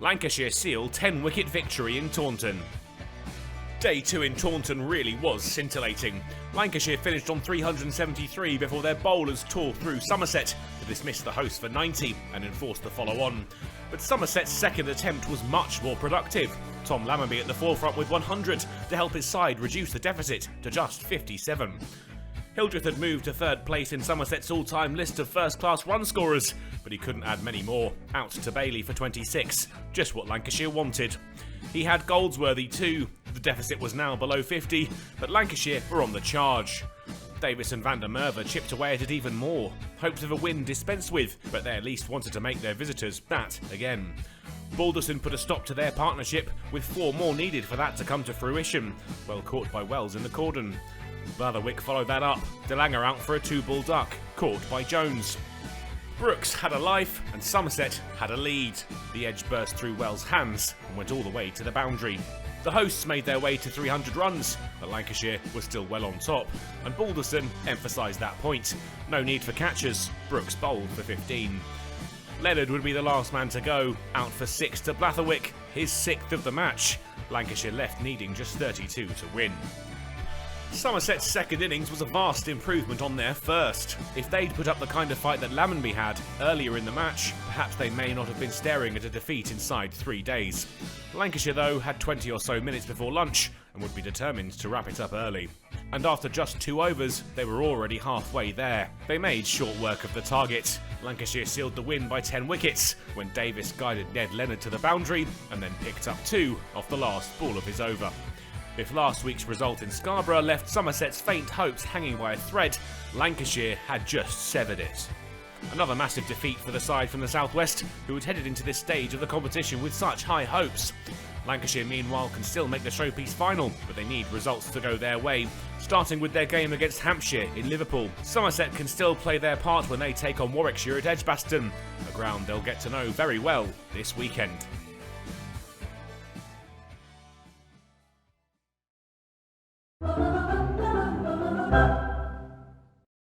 Lancashire seal 10-wicket victory in Taunton. Day 2 in Taunton really was scintillating. Lancashire finished on 373 before their bowlers tore through Somerset to dismiss the hosts for 90 and enforce the follow-on. But Somerset's second attempt was much more productive. Tom Lammonby at the forefront with 100 to help his side reduce the deficit to just 57. Hildreth had moved to third place in Somerset's all-time list of first-class run scorers, but he couldn't add many more, out to Bailey for 26, just what Lancashire wanted. He had Goldsworthy too. The deficit was now below 50, but Lancashire were on the charge. Davis and Van der Merwe chipped away at it even more. Hopes of a win dispensed with, but they at least wanted to make their visitors that again. Balderson put a stop to their partnership, with 4 more needed for that to come to fruition, well caught by Wells in the cordon. Blatherwick followed that up, DeLanger out for a 2-ball duck, caught by Jones. Brooks had a life and Somerset had a lead. The edge burst through Wells' hands and went all the way to the boundary. The hosts made their way to 300 runs, but Lancashire was still well on top, and Balderson emphasised that point. No need for catchers, Brooks bowled for 15. Leonard would be the last man to go, out for 6 to Blatherwick, his 6th of the match. Lancashire left needing just 32 to win. Somerset's second innings was a vast improvement on their first. If they'd put up the kind of fight that Lammonby had earlier in the match, perhaps they may not have been staring at a defeat inside 3 days. Lancashire, though, had 20 or so minutes before lunch and would be determined to wrap it up early. And after just 2 overs, they were already halfway there. They made short work of the target. Lancashire sealed the win by 10 wickets when Davis guided Ned Leonard to the boundary and then picked up 2 off the last ball of his over. If last week's result in Scarborough left Somerset's faint hopes hanging by a thread, Lancashire had just severed it. Another massive defeat for the side from the southwest, who had headed into this stage of the competition with such high hopes. Lancashire, meanwhile, can still make the showpiece final, but they need results to go their way, starting with their game against Hampshire in Liverpool. Somerset can still play their part when they take on Warwickshire at Edgbaston, a ground they'll get to know very well this weekend.